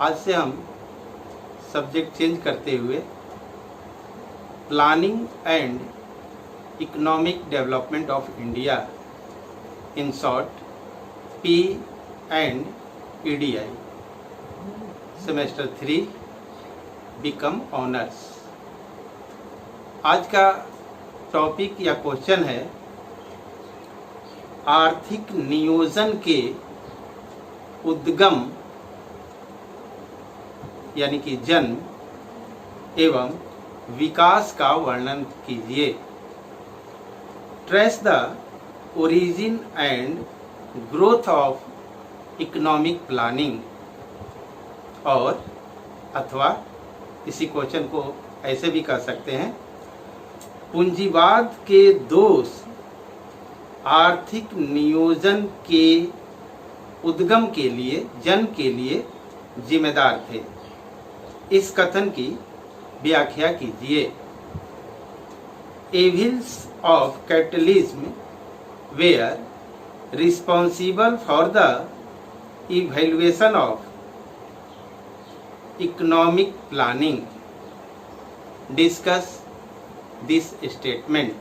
आज से हम सब्जेक्ट चेंज करते हुए planning and economic development of India, in short P and EDI, semester 3 become honours. आज का टॉपिक या क्वेश्चन है आर्थिक नियोजन के उद्गम यानी कि जन्म एवं विकास का वर्णन कीजिए। Trace the origin and growth of economic planning, और अथवा इसी क्वेश्चन को ऐसे भी कह सकते हैं, पूंजीवाद के दोष आर्थिक नियोजन के उद्गम के लिए, जन्म के लिए जिम्मेदार थे। इस कथन की व्याख्या कीजिए। Evils of capitalism were responsible for the evaluation of economic planning. Discuss this statement.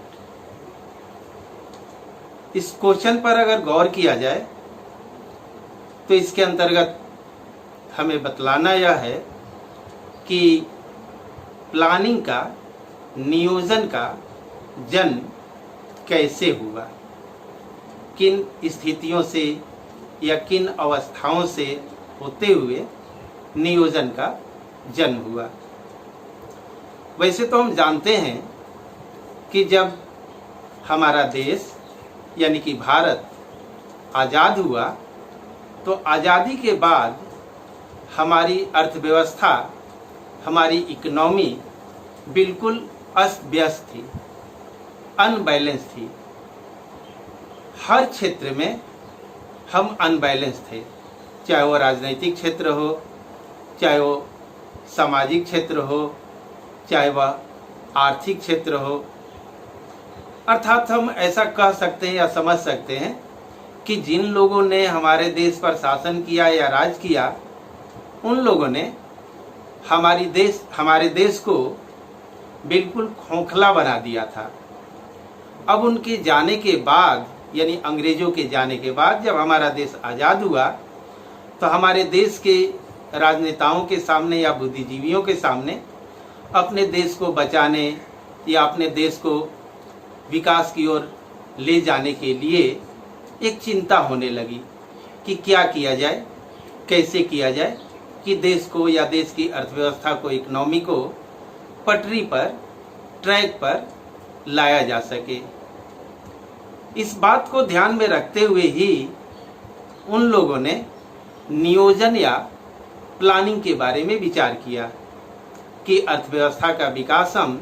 इस क्वेश्चन पर अगर गौर किया जाए तो इसके अंतर्गत हमें बतलाना यह है कि प्लानिंग का, नियोजन का जन्म कैसे हुआ, किन स्थितियों से या किन अवस्थाओं से होते हुए नियोजन का जन्म हुआ। वैसे तो हम जानते हैं कि जब हमारा देश यानी कि भारत आज़ाद हुआ तो आज़ादी के बाद हमारी अर्थव्यवस्था, हमारी इकोनॉमी बिल्कुल अस्त व्यस्त थी, अनबैलेंस थी। हर क्षेत्र में हम अनबैलेंस थे, चाहे वो राजनीतिक क्षेत्र हो, चाहे वो सामाजिक क्षेत्र हो, चाहे वह आर्थिक क्षेत्र हो। अर्थात हम ऐसा कह सकते हैं या समझ सकते हैं कि जिन लोगों ने हमारे देश पर शासन किया या राज किया, उन लोगों ने हमारे देश को बिल्कुल खोखला बना दिया था। अब उनके जाने के बाद, यानी अंग्रेजों के जाने के बाद जब हमारा देश आज़ाद हुआ तो हमारे देश के राजनेताओं के सामने या बुद्धिजीवियों के सामने अपने देश को बचाने या अपने देश को विकास की ओर ले जाने के लिए एक चिंता होने लगी कि क्या किया जाए, कैसे किया जाए कि देश को या देश की अर्थव्यवस्था को, इकोनॉमी को पटरी पर, ट्रैक पर लाया जा सके। इस बात को ध्यान में रखते हुए ही उन लोगों ने नियोजन या प्लानिंग के बारे में विचार किया कि अर्थव्यवस्था का विकास हम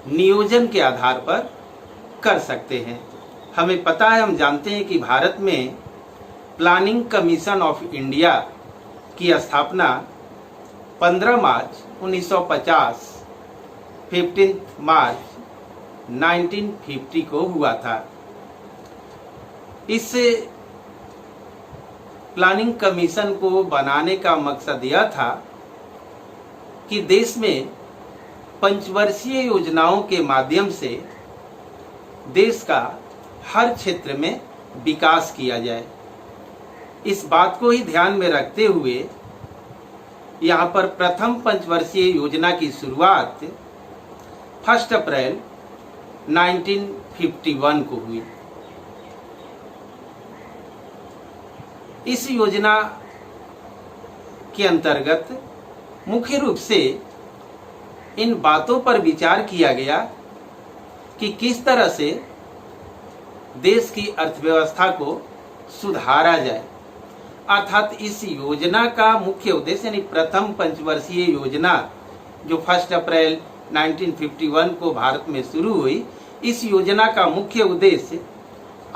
नियोजन के आधार पर कर सकते हैं। हमें पता है, हम जानते हैं कि भारत में प्लानिंग कमीशन ऑफ इंडिया की स्थापना 15 मार्च 1950, 15 मार्च 1950 को हुआ था। इस प्लानिंग कमीशन को बनाने का मकसद यह था कि देश में पंचवर्षीय योजनाओं के माध्यम से देश का हर क्षेत्र में विकास किया जाए। इस बात को ही ध्यान में रखते हुए यहाँ पर प्रथम पंचवर्षीय योजना की शुरुआत 1 अप्रैल 1951 को हुई। इस योजना के अंतर्गत मुख्य रूप से इन बातों पर विचार किया गया कि किस तरह से देश की अर्थव्यवस्था को सुधारा जाए। अर्थात इस योजना का मुख्य उद्देश्य, यानी प्रथम पंचवर्षीय योजना जो 1 अप्रैल 1951 को भारत में शुरू हुई, इस योजना का मुख्य उद्देश्य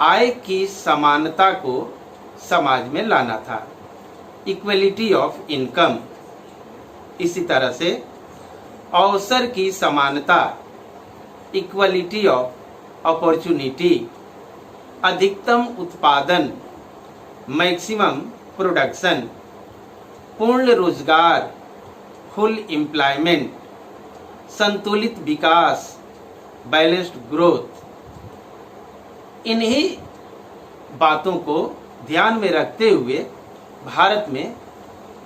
आय की समानता को समाज में लाना था, इक्वलिटी ऑफ इनकम। इसी तरह से अवसर की समानता, इक्वलिटी ऑफ अपॉर्चुनिटी, अधिकतम उत्पादन, मैक्सिमम प्रोडक्शन, पूर्ण रोजगार, फुल एम्प्लॉयमेंट, संतुलित विकास, बैलेंस्ड ग्रोथ, इन्हीं बातों को ध्यान में रखते हुए भारत में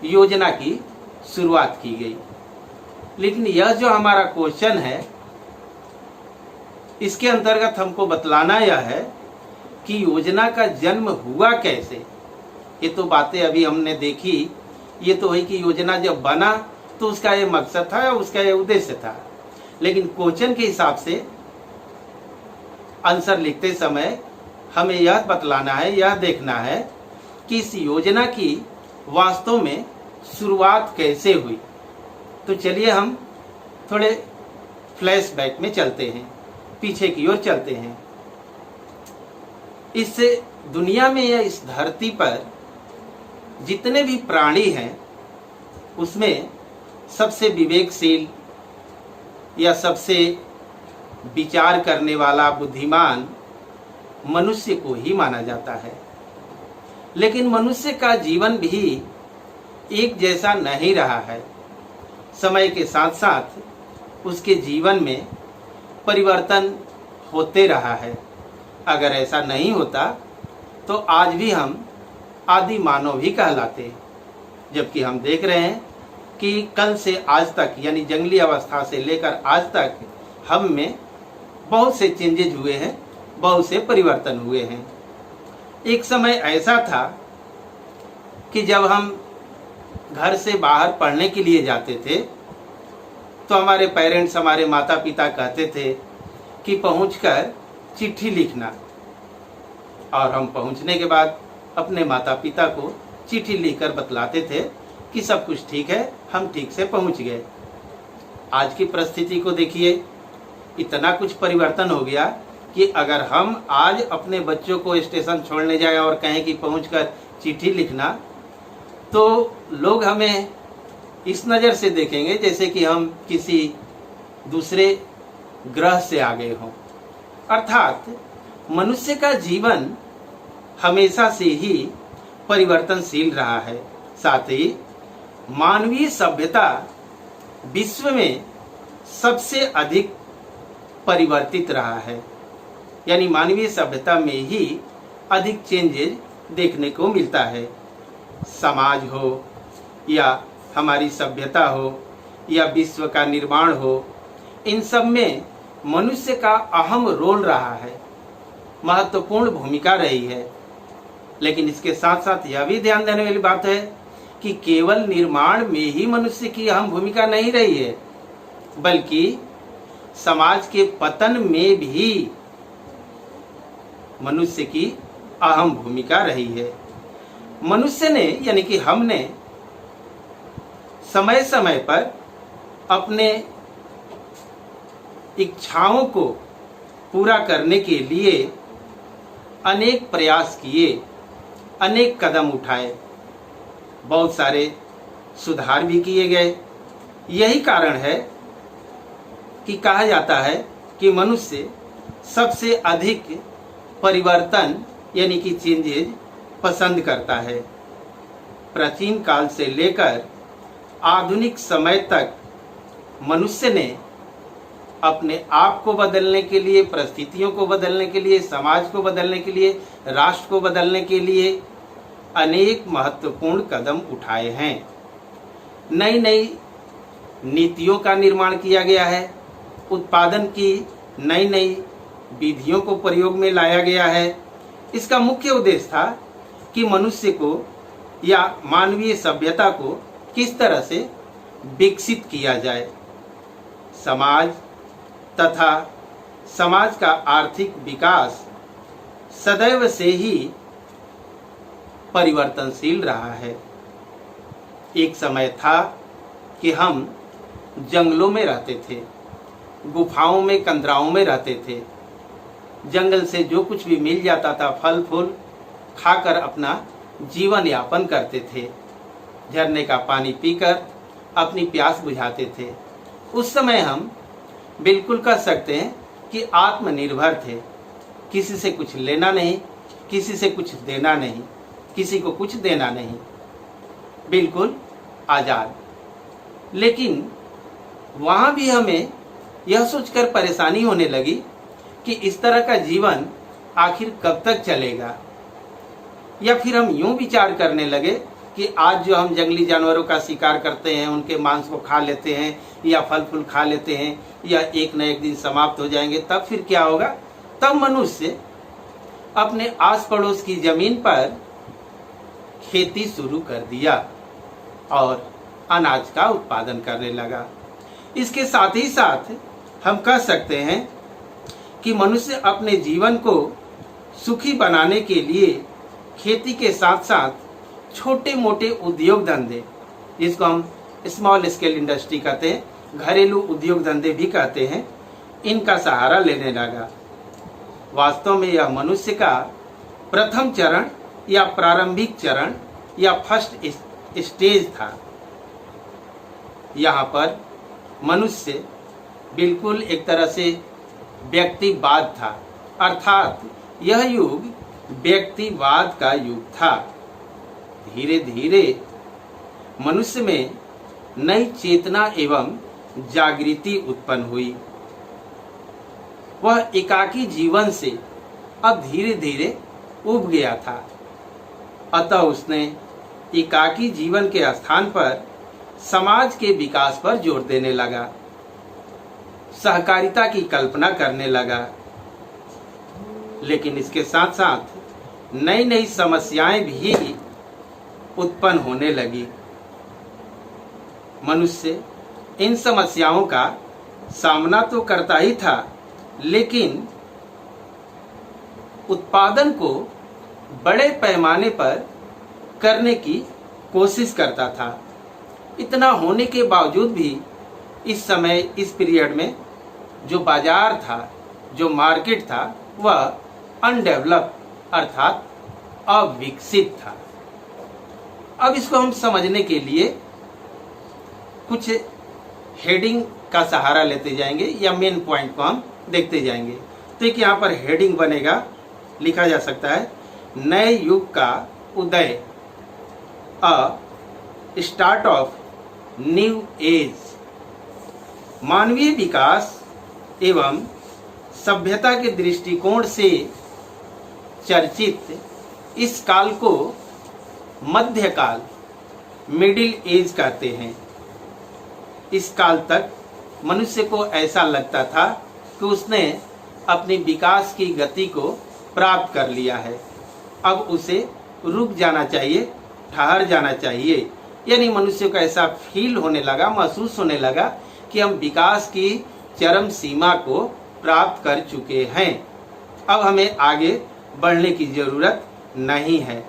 योजना की शुरुआत की गई। लेकिन यह जो हमारा क्वेश्चन है, इसके अंतर्गत हमको बतलाना यह है कि योजना का जन्म हुआ कैसे। ये तो बातें अभी हमने देखी, ये तो है कि योजना जब बना तो उसका ये मकसद था या उसका ये उद्देश्य था। लेकिन क्वेश्चन के हिसाब से आंसर लिखते समय हमें यह बतलाना है, यह देखना है कि इस योजना की वास्तव में शुरुआत कैसे हुई। तो चलिए हम थोड़े फ्लैशबैक में चलते हैं, पीछे की ओर चलते हैं। इस दुनिया में या इस धरती पर जितने भी प्राणी हैं, उसमें सबसे विवेकशील या सबसे विचार करने वाला बुद्धिमान मनुष्य को ही माना जाता है। लेकिन मनुष्य का जीवन भी एक जैसा नहीं रहा है। समय के साथ साथ उसके जीवन में परिवर्तन होते रहा है। अगर ऐसा नहीं होता तो आज भी हम आदि मानव ही कहलाते। जबकि हम देख रहे हैं कि कल से आज तक, यानी जंगली अवस्था से लेकर आज तक हम में बहुत से चेंजेज हुए हैं, बहुत से परिवर्तन हुए हैं। एक समय ऐसा था कि जब हम घर से बाहर पढ़ने के लिए जाते थे तो हमारे पेरेंट्स, हमारे माता पिता कहते थे कि पहुंचकर चिट्ठी लिखना, और हम पहुंचने के बाद अपने माता पिता को चिट्ठी लिखकर बतलाते थे कि सब कुछ ठीक है, हम ठीक से पहुंच गए। आज की परिस्थिति को देखिए, इतना कुछ परिवर्तन हो गया कि अगर हम आज अपने बच्चों को स्टेशन छोड़ने जाए और कहें कि पहुंचकर चिट्ठी लिखना, तो लोग हमें इस नज़र से देखेंगे जैसे कि हम किसी दूसरे ग्रह से आ गए हों। अर्थात मनुष्य का जीवन हमेशा से ही परिवर्तनशील रहा है। साथ ही मानवीय सभ्यता विश्व में सबसे अधिक परिवर्तित रहा है, यानी मानवीय सभ्यता में ही अधिक चेंजेज देखने को मिलता है। समाज हो या हमारी सभ्यता हो या विश्व का निर्माण हो, इन सब में मनुष्य का अहम रोल रहा है, महत्वपूर्ण भूमिका रही है। लेकिन इसके साथ साथ यह भी ध्यान देने वाली बात है कि केवल निर्माण में ही मनुष्य की अहम भूमिका नहीं रही है, बल्कि समाज के पतन में भी मनुष्य की अहम भूमिका रही है। मनुष्य ने, यानी कि हमने समय समय पर अपने इच्छाओं को पूरा करने के लिए अनेक प्रयास किए, अनेक कदम उठाए, बहुत सारे सुधार भी किए गए। यही कारण है कि कहा जाता है कि मनुष्य सबसे अधिक परिवर्तन यानी कि चेंजेज पसंद करता है। प्राचीन काल से लेकर आधुनिक समय तक मनुष्य ने अपने आप को बदलने के लिए, परिस्थितियों को बदलने के लिए, समाज को बदलने के लिए, राष्ट्र को बदलने के लिए अनेक महत्वपूर्ण कदम उठाए हैं। नई नई नीतियों का निर्माण किया गया है, उत्पादन की नई नई विधियों को प्रयोग में लाया गया है। इसका मुख्य उद्देश्य था कि मनुष्य को या मानवीय सभ्यता को किस तरह से विकसित किया जाए। समाज तथा समाज का आर्थिक विकास सदैव से ही परिवर्तनशील रहा है। एक समय था कि हम जंगलों में रहते थे, गुफाओं में, कंदराओं में रहते थे। जंगल से जो कुछ भी मिल जाता था, फल फूल खाकर अपना जीवन यापन करते थे। झरने का पानी पीकर अपनी प्यास बुझाते थे। उस समय हम बिल्कुल कह सकते हैं कि आत्मनिर्भर थे। किसी से कुछ लेना नहीं, किसी से कुछ देना नहीं, किसी को कुछ देना नहीं, बिल्कुल आज़ाद। लेकिन वहाँ भी हमें यह सोचकर परेशानी होने लगी कि इस तरह का जीवन आखिर कब तक चलेगा। या फिर हम यूं विचार करने लगे कि आज जो हम जंगली जानवरों का शिकार करते हैं, उनके मांस को खा लेते हैं या फल फूल खा लेते हैं, या एक न एक दिन समाप्त हो जाएंगे, तब फिर क्या होगा। तब मनुष्य अपने आस पड़ोस की जमीन पर खेती शुरू कर दिया और अनाज का उत्पादन करने लगा। इसके साथ ही साथ हम कह सकते हैं कि मनुष्य अपने जीवन को सुखी बनाने के लिए खेती के साथ साथ छोटे मोटे उद्योग धंधे, जिसको हम स्मॉल स्केल इंडस्ट्री कहते हैं, घरेलू उद्योग धंधे भी कहते हैं, इनका सहारा लेने लगा। वास्तव में यह मनुष्य का प्रथम चरण या प्रारंभिक चरण या फर्स्ट स्टेज था। यहाँ पर मनुष्य बिल्कुल एक तरह से व्यक्तिवाद था, अर्थात यह युग व्यक्तिवाद का युग था। धीरे धीरे मनुष्य में नई चेतना एवं जागृति उत्पन्न हुई। वह एकाकी जीवन से अब धीरे धीरे उब गया था। अतः उसने एकाकी जीवन के स्थान पर समाज के विकास पर जोर देने लगा, सहकारिता की कल्पना करने लगा। लेकिन इसके साथ साथ नई नई समस्याएं भी उत्पन्न होने लगी। मनुष्य इन समस्याओं का सामना तो करता ही था, लेकिन उत्पादन को बड़े पैमाने पर करने की कोशिश करता था। इतना होने के बावजूद भी इस समय, इस पीरियड में जो बाजार था, जो मार्केट था, वह अनडेवलप अर्थात अविकसित था। अब इसको हम समझने के लिए कुछ हेडिंग का सहारा लेते जाएंगे या मेन पॉइंट को हम देखते जाएंगे। तो एक यहाँ पर हेडिंग बनेगा, लिखा जा सकता है नए युग का उदय, a start of new age. मानवीय विकास एवं सभ्यता के दृष्टिकोण से चर्चित इस काल को मध्यकाल, मिडिल एज कहते हैं। इस काल तक मनुष्य को ऐसा लगता था कि उसने अपने विकास की गति को प्राप्त कर लिया है, अब उसे रुक जाना चाहिए, ठहर जाना चाहिए। यानी मनुष्य को ऐसा फील होने लगा, महसूस होने लगा कि हम विकास की चरम सीमा को प्राप्त कर चुके हैं, अब हमें आगे बढ़ने की जरूरत नहीं है।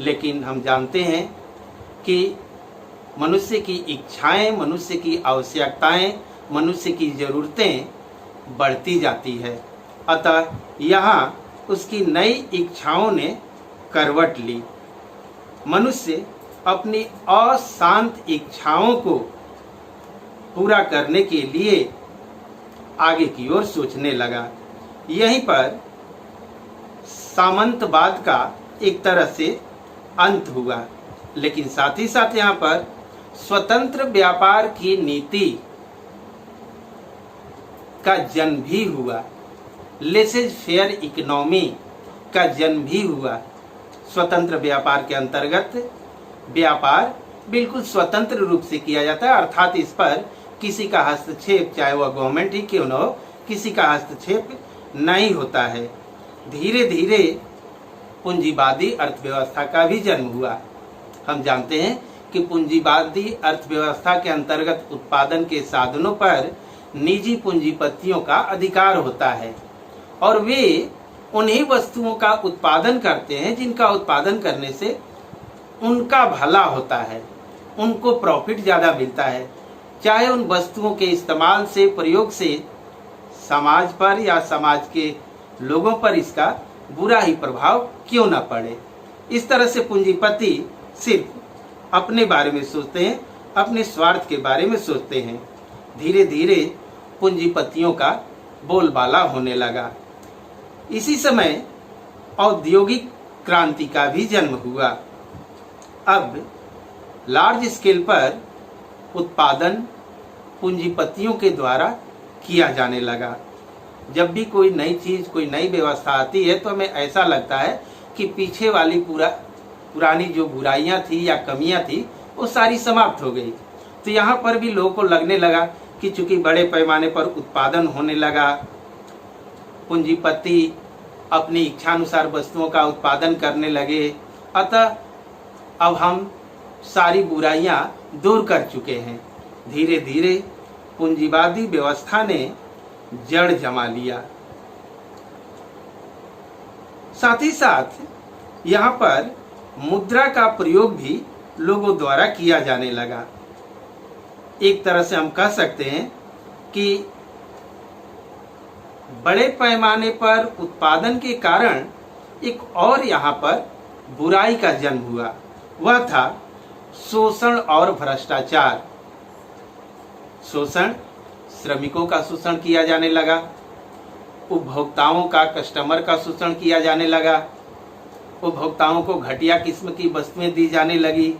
लेकिन हम जानते हैं कि मनुष्य की इच्छाएं, मनुष्य की आवश्यकताएं, मनुष्य की जरूरतें बढ़ती जाती है। अतः यहाँ उसकी नई इच्छाओं ने करवट ली। मनुष्य अपनी अशांत इच्छाओं को पूरा करने के लिए आगे की ओर सोचने लगा। यहीं पर सामंतवाद का एक तरह से अंत हुआ, लेकिन साथ ही साथ यहाँ पर स्वतंत्र व्यापार की नीति का जन्म भी हुआ, लेसेज फेयर इकोनॉमी का जन्म भी हुआ। स्वतंत्र व्यापार के अंतर्गत व्यापार बिल्कुल स्वतंत्र रूप से किया जाता है, अर्थात इस पर किसी का हस्तक्षेप, चाहे वह गवर्नमेंट ही क्यों न हो, किसी का हस्तक्षेप नहीं होता है। धीरे धीरे पूंजीवादी अर्थव्यवस्था का भी जन्म हुआ। हम जानते हैं कि पूंजीवादी अर्थव्यवस्था के अंतर्गत उत्पादन के साधनों पर निजी पूंजीपतियों का अधिकार होता है और वे उन्हीं वस्तुओं का उत्पादन करते हैं जिनका उत्पादन करने से उनका भला होता है, उनको प्रॉफिट ज़्यादा मिलता है, चाहे उन वस्तुओं के इस्तेमाल से, प्रयोग से समाज पर या समाज के लोगों पर इसका बुरा ही प्रभाव क्यों न पड़े। इस तरह से पूंजीपति सिर्फ अपने बारे में सोचते हैं, अपने स्वार्थ के बारे में सोचते हैं। धीरे धीरे पूंजीपतियों का बोलबाला होने लगा। इसी समय औद्योगिक क्रांति का भी जन्म हुआ। अब लार्ज स्केल पर उत्पादन पूंजीपतियों के द्वारा किया जाने लगा। जब भी कोई नई चीज, कोई नई व्यवस्था आती है तो हमें ऐसा लगता है कि पीछे वाली पुरानी जो बुराइयां थी या कमियां थी वो सारी समाप्त हो गई। तो यहाँ पर भी लोगों को लगने लगा कि चूंकि बड़े पैमाने पर उत्पादन होने लगा, पूंजीपति अपनी इच्छानुसार वस्तुओं का उत्पादन करने लगे, अतः अब हम सारी बुराइयां दूर कर चुके हैं। धीरे धीरे पूंजीवादी व्यवस्था ने जड़ जमा लिया। साथ ही साथ यहाँ पर मुद्रा का प्रयोग भी लोगों द्वारा किया जाने लगा। एक तरह से हम कह सकते हैं कि बड़े पैमाने पर उत्पादन के कारण एक और यहाँ पर बुराई का जन्म हुआ, वह था शोषण और भ्रष्टाचार। शोषण, श्रमिकों का शोषण किया जाने लगा, उपभोक्ताओं का, कस्टमर का शोषण किया जाने लगा, उपभोक्ताओं को घटिया किस्म की वस्तुएं दी जाने लगी,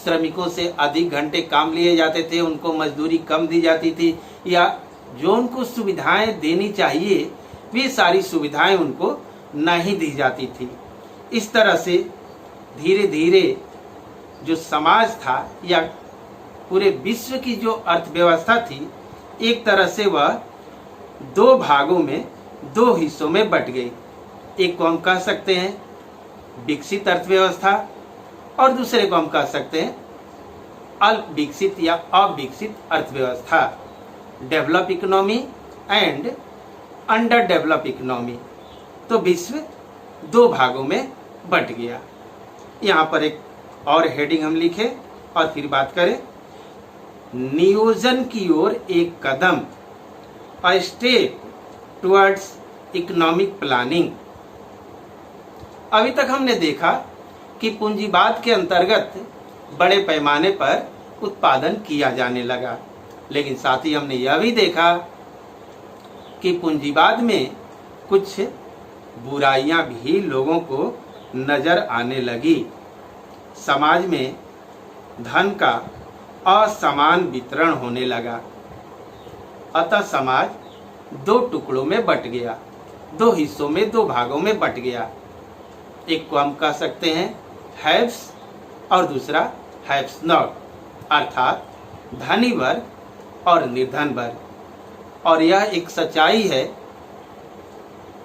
श्रमिकों से अधिक घंटे काम लिए जाते थे, उनको मजदूरी कम दी जाती थी, या जो उनको सुविधाएं देनी चाहिए वे सारी सुविधाएं उनको नहीं दी जाती थी। इस तरह से धीरे धीरे जो समाज था या पूरे विश्व की जो अर्थव्यवस्था थी, एक तरह से वह दो भागों में, दो हिस्सों में बट गई। एक को हम कह सकते हैं विकसित अर्थव्यवस्था और दूसरे को हम कह सकते हैं अल्प विकसित या अविकसित अर्थव्यवस्था, develop economy and under develop economy. तो विश्व दो भागों में बट गया। यहाँ पर एक और हेडिंग हम लिखे और फिर बात करें, नियोजन की ओर एक कदम, a step towards economic planning. अभी तक हमने देखा कि पूंजीवाद के अंतर्गत बड़े पैमाने पर उत्पादन किया जाने लगा, लेकिन साथ ही हमने यह भी देखा कि पूंजीवाद में कुछ बुराइयां भी लोगों को नजर आने लगी। समाज में धन का असमान वितरण होने लगा, अतः समाज दो टुकड़ों में बट गया, दो हिस्सों में, दो भागों में बट गया। एक को हम कह सकते हैं हैव्स और दूसरा हैव्स नॉट, अर्थात धनी वर्ग और निर्धन वर्ग। और यह एक सच्चाई है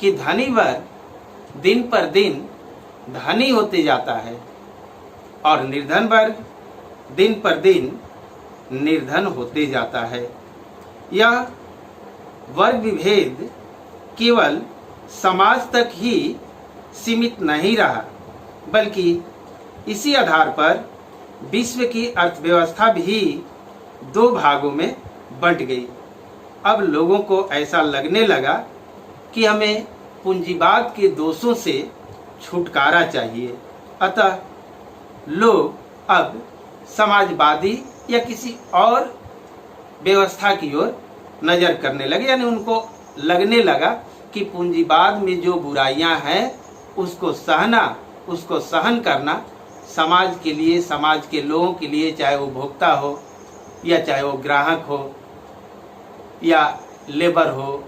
कि धनी वर्ग दिन पर दिन धनी होते जाता है और निर्धन वर्ग दिन पर दिन निर्धन होते जाता है। यह वर्ग विभेद केवल समाज तक ही सीमित नहीं रहा, बल्कि इसी आधार पर विश्व की अर्थव्यवस्था भी दो भागों में बंट गई। अब लोगों को ऐसा लगने लगा कि हमें पूंजीवाद के दोषों से छुटकारा चाहिए, अतः लोग अब समाजवादी या किसी और व्यवस्था की ओर नजर करने लगे। यानी उनको लगने लगा कि पूंजीवाद में जो बुराइयां हैं उसको सहना, उसको सहन करना समाज के लिए, समाज के लोगों के लिए, चाहे वो भोक्ता हो या चाहे वो ग्राहक हो या लेबर हो,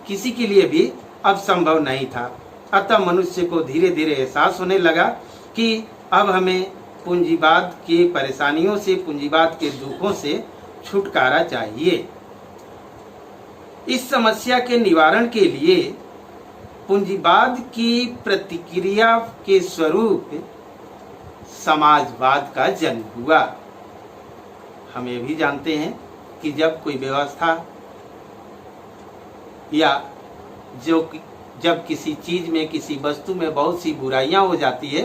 किसी के लिए भी अब संभव नहीं था। अतः मनुष्य को धीरे धीरे एहसास होने लगा कि अब हमें पूंजीवाद की परेशानियों से, पूंजीवाद के दुखों से छुटकारा चाहिए। इस समस्या के निवारण के लिए पूंजीवाद की प्रतिक्रिया के स्वरूप समाजवाद का जन्म हुआ। हम ये भी जानते हैं कि जब कोई व्यवस्था या जब किसी चीज में, किसी वस्तु में बहुत सी बुराइयां हो जाती है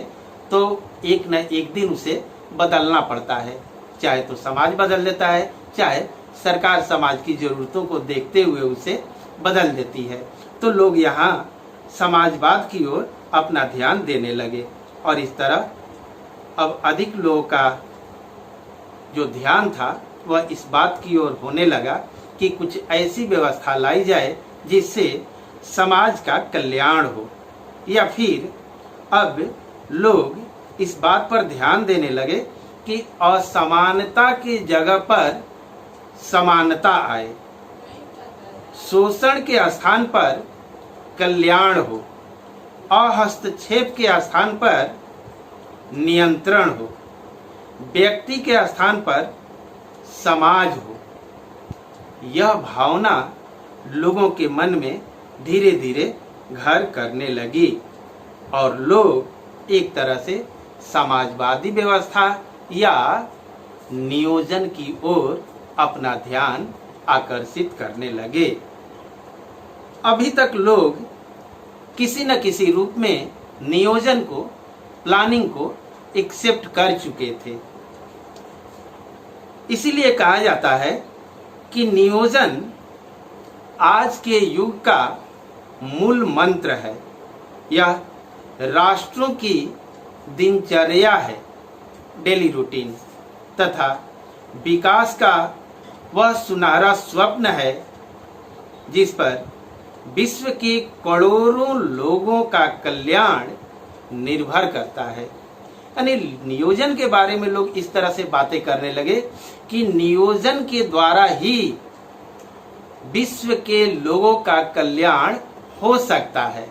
तो एक न एक दिन उसे बदलना पड़ता है। चाहे तो समाज बदल देता है, चाहे सरकार समाज की जरूरतों को देखते हुए उसे बदल देती है। तो लोग यहाँ समाजवाद की ओर अपना ध्यान देने लगे और इस तरह अब अधिक लोगों का जो ध्यान था वह इस बात की ओर होने लगा कि कुछ ऐसी व्यवस्था लाई जाए जिससे समाज का कल्याण हो। या फिर अब लोग इस बात पर ध्यान देने लगे कि असमानता की जगह पर समानता आए, शोषण के स्थान पर कल्याण हो, हस्तक्षेप के स्थान पर नियंत्रण हो, व्यक्ति के स्थान पर समाज हो। यह भावना लोगों के मन में धीरे धीरे घर करने लगी और लोग एक तरह से समाजवादी व्यवस्था या नियोजन की ओर अपना ध्यान आकर्षित करने लगे। अभी तक लोग किसी न किसी रूप में नियोजन को, प्लानिंग को एक्सेप्ट कर चुके थे। इसीलिए कहा जाता है कि नियोजन आज के युग का मूल मंत्र है। यह राष्ट्रों की दिनचर्या है, डेली रूटीन, तथा विकास का वह सुनहरा स्वप्न है जिस पर विश्व के करोड़ों लोगों का कल्याण निर्भर करता है। यानी नियोजन के बारे में लोग इस तरह से बातें करने लगे कि नियोजन के द्वारा ही विश्व के लोगों का कल्याण हो सकता है।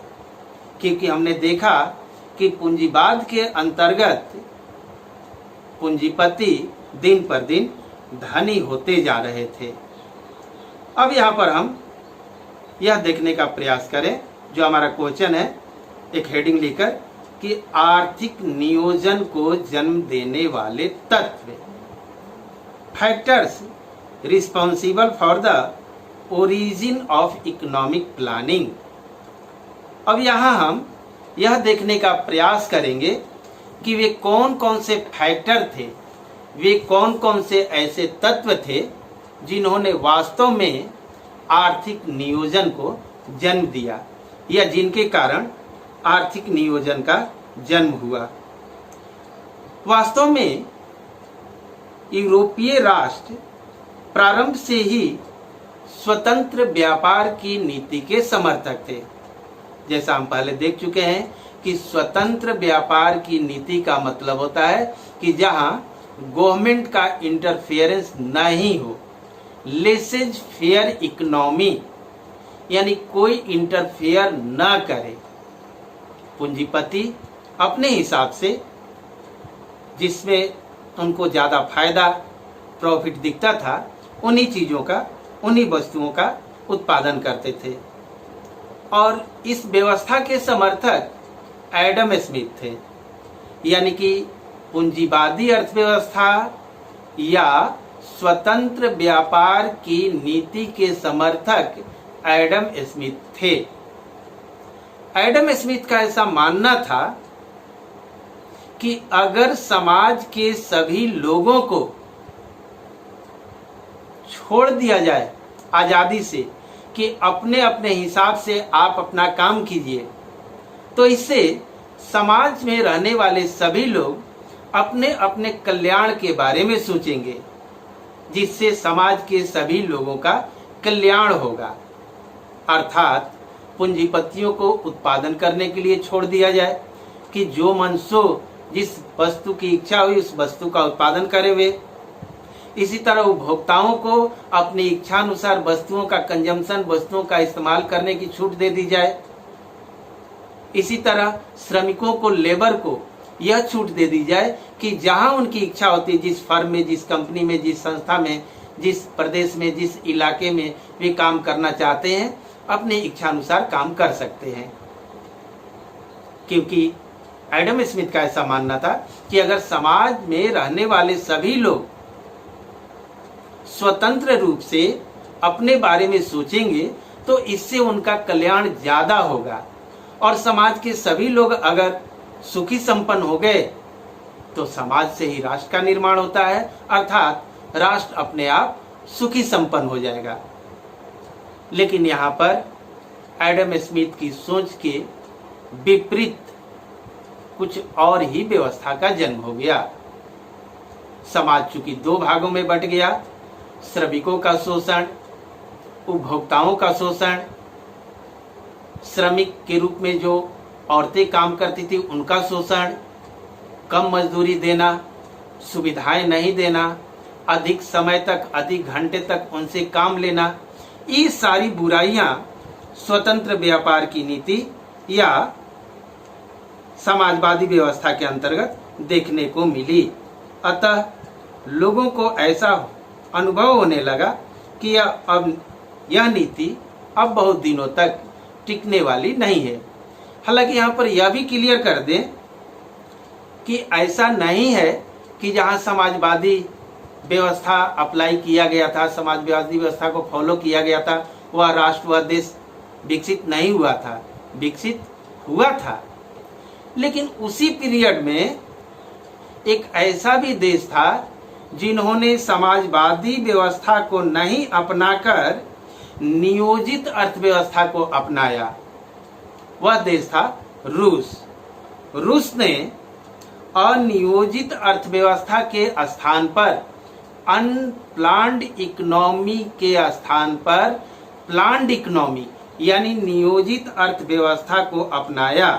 क्योंकि हमने देखा कि पूंजीवाद के अंतर्गत पूंजीपति दिन पर दिन धनी होते जा रहे थे। अब यहाँ पर हम यह देखने का प्रयास करें, जो हमारा क्वेश्चन है, एक हेडिंग लेकर, कि आर्थिक नियोजन को जन्म देने वाले तत्व, factors responsible for the origin of economic planning. अब यहाँ हम यह देखने का प्रयास करेंगे कि वे कौन कौन से फैक्टर थे, वे कौन कौन से ऐसे तत्व थे जिन्होंने वास्तव में आर्थिक नियोजन को जन्म दिया या जिनके कारण आर्थिक नियोजन का जन्म हुआ। वास्तव में यूरोपीय राष्ट्र प्रारंभ से ही स्वतंत्र व्यापार की नीति के समर्थक थे। जैसा हम पहले देख चुके हैं कि स्वतंत्र व्यापार की नीति का मतलब होता है कि जहां गवर्नमेंट का इंटरफेरेंस नहीं हो, लेसेज फेयर इकोनॉमी, यानी कोई इंटरफेयर न करे। पूंजीपति अपने हिसाब से जिसमें उनको ज़्यादा फायदा, प्रॉफिट दिखता था, उन्हीं चीज़ों का, उन्हीं वस्तुओं का उत्पादन करते थे। और इस व्यवस्था के समर्थक एडम स्मिथ थे। यानी कि पूंजीवादी अर्थव्यवस्था या स्वतंत्र व्यापार की नीति के समर्थक एडम स्मिथ थे। एडम स्मिथ का ऐसा मानना था कि अगर समाज के सभी लोगों को छोड़ दिया जाए आजादी से कि अपने अपने हिसाब से आप अपना काम कीजिए, तो इससे समाज में रहने वाले सभी लोग अपने अपने कल्याण के बारे में सोचेंगे, जिससे समाज के सभी लोगों का कल्याण होगा। अर्थात पूंजीपतियों को उत्पादन करने के लिए छोड़ दिया जाए कि जो मन सो, जिस वस्तु की इच्छा हुई उस वस्तु का उत्पादन करे वे। इसी तरह उपभोक्ताओं को अपनी इच्छानुसार वस्तुओं का कंजम्पशन, वस्तुओं का इस्तेमाल करने की छूट दे दी जाए। इसी तरह श्रमिकों को, लेबर को यह छूट दे दी जाए कि जहां उनकी इच्छा होती है, जिस फर्म में, जिस कंपनी में, जिस संस्था में, जिस प्रदेश में, जिस इलाके में वे काम करना चाहते हैं, अपनी इच्छानुसार काम कर सकते हैं। क्योंकि एडम स्मिथ का ऐसा मानना था कि अगर समाज में रहने वाले सभी लोग स्वतंत्र रूप से अपने बारे में सोचेंगे तो इससे उनका कल्याण ज्यादा होगा, और समाज के सभी लोग अगर सुखी संपन्न हो गए तो समाज से ही राष्ट्र का निर्माण होता है, अर्थात राष्ट्र अपने आप सुखी संपन्न हो जाएगा। लेकिन यहाँ पर एडम स्मिथ की सोच के विपरीत कुछ और ही व्यवस्था का जन्म हो गया। समाज चूंकि दो भागों में बंट गया, श्रमिकों का शोषण, उपभोक्ताओं का शोषण, श्रमिक के रूप में जो औरतें काम करती थी उनका शोषण, कम मजदूरी देना, सुविधाएं नहीं देना, अधिक समय तक, अधिक घंटे तक उनसे काम लेना, ये सारी बुराइयां स्वतंत्र व्यापार की नीति या समाजवादी व्यवस्था के अंतर्गत देखने को मिली। अतः लोगों को ऐसा अनुभव होने लगा कि अब यह नीति अब बहुत दिनों तक टिकने वाली नहीं है। हालांकि यहाँ पर यह भी क्लियर कर दें कि ऐसा नहीं है कि जहाँ समाजवादी व्यवस्था अप्लाई किया गया था, समाजवादी व्यवस्था को फॉलो किया गया था, वह राष्ट्र व देश विकसित नहीं हुआ था, विकसित हुआ था। लेकिन उसी पीरियड में एक ऐसा भी देश था जिन्होंने समाजवादी व्यवस्था को नहीं अपनाकर नियोजित अर्थव्यवस्था को अपनाया। वह देश था रूस। रूस ने अनियोजित अर्थव्यवस्था के स्थान पर, अनप्लान्ड इकोनॉमी के स्थान पर प्लान्ड इकोनॉमी यानी नियोजित अर्थव्यवस्था को अपनाया।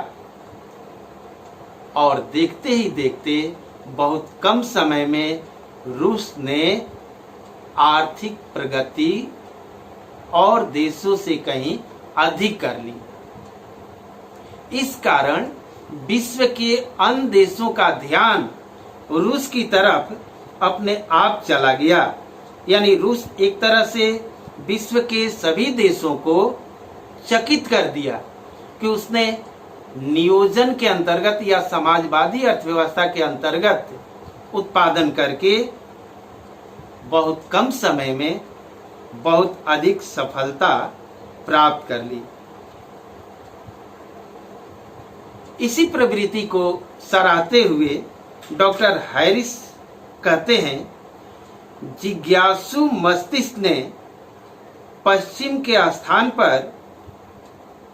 और देखते ही देखते बहुत कम समय में रूस ने आर्थिक प्रगति और देशों से कहीं अधिक कर ली। इस कारण विश्व के अन्य देशों का ध्यान रूस की तरफ अपने आप चला गया। यानी रूस एक तरह से विश्व के सभी देशों को चकित कर दिया कि उसने नियोजन के अंतर्गत या समाजवादी अर्थव्यवस्था के अंतर्गत उत्पादन करके बहुत कम समय में बहुत अधिक सफलता प्राप्त कर ली। इसी प्रवृत्ति को सराहते हुए डॉक्टर हैरिस कहते हैं, जिज्ञासु मस्तिष्क ने पश्चिम के स्थान पर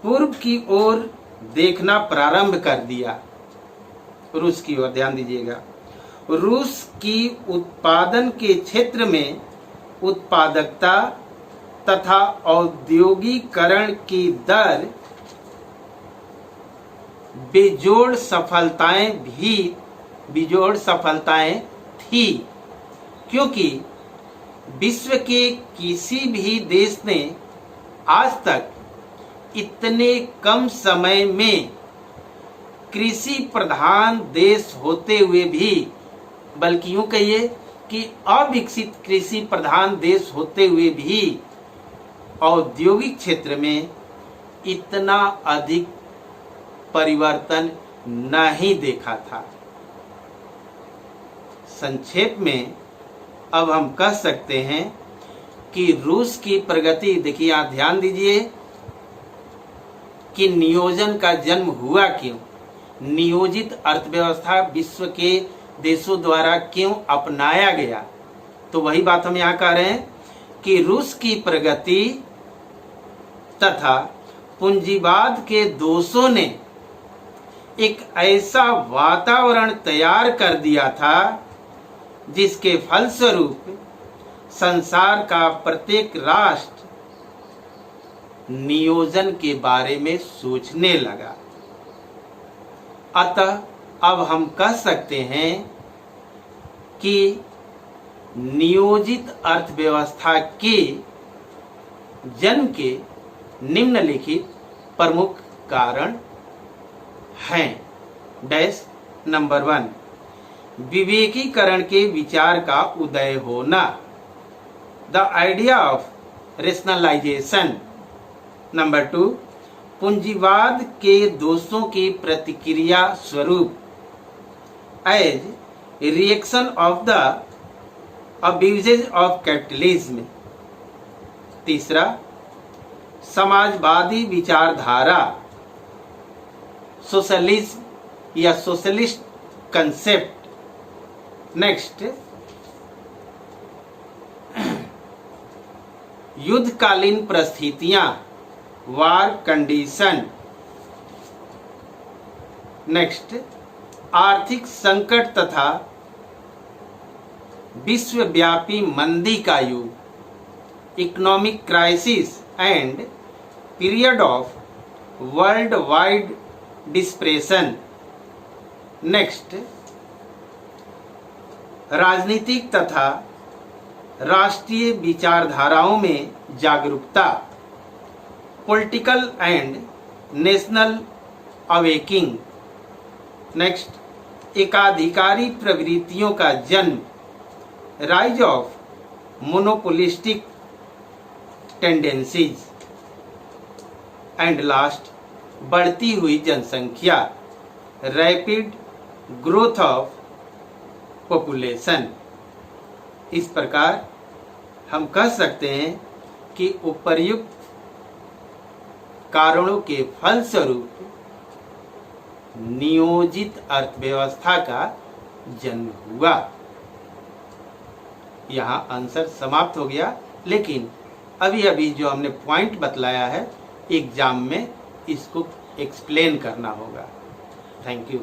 पूर्व की ओर देखना प्रारंभ कर दिया। रूस की ओर ध्यान दीजिएगा। रूस की उत्पादन के क्षेत्र में उत्पादकता तथा औद्योगिकरण की दर बेजोड़ सफलताएं थी, क्योंकि विश्व के किसी भी देश ने आज तक इतने कम समय में कृषि प्रधान देश होते हुए भी, बल्कि यूं कहिए कि अविकसित कृषि प्रधान देश होते हुए भी औद्योगिक क्षेत्र में इतना अधिक परिवर्तन नहीं देखा था। संक्षेप में अब हम कह सकते हैं कि रूस की प्रगति, देखिए यहाँ ध्यान दीजिए कि नियोजन का जन्म हुआ क्यों, नियोजित अर्थव्यवस्था विश्व के देशों द्वारा क्यों अपनाया गया। तो वही बात हम यहाँ कह रहे हैं कि रूस की प्रगति तथा पूंजीवाद के दोषों ने एक ऐसा वातावरण तैयार कर दिया था जिसके फलस्वरूप संसार का प्रत्येक राष्ट्र नियोजन के बारे में सोचने लगा। अतः अब हम कह सकते हैं कि नियोजित अर्थव्यवस्था के जन्म के निम्नलिखित प्रमुख कारण हैं। डैश नंबर 1, विवेकीकरण के विचार का उदय होना, the idea of rationalisation. Number 2, पूंजीवाद के दोषों की प्रतिक्रिया स्वरूप, as reaction of the abuses of capitalism. तीसरा, समाजवादी विचारधारा, सोशलिज्म या सोशलिस्ट कंसेप्ट। नेक्स्ट, युद्धकालीन परिस्थितियां, वार कंडीशन। नेक्स्ट, आर्थिक संकट तथा विश्वव्यापी मंदी का युग, economic crisis and period of world wide depression. Next, राजनीतिक तथा राष्ट्रीय विचारधाराओं में जागरूकता, political and national awakening. Next, एकाधिकारी प्रवृत्तियों का जन्म, rise of monopolistic tendencies. And last, बढ़ती हुई जनसंख्या, रैपिड ग्रोथ ऑफ पॉपुलेशन। इस प्रकार हम कह सकते हैं कि उपर्युक्त कारणों के फलस्वरूप नियोजित अर्थव्यवस्था का जन्म हुआ। यहाँ आंसर समाप्त हो गया, लेकिन अभी अभी जो हमने पॉइंट बतलाया है एग्जाम में इसको एक्सप्लेन करना होगा। Thank you.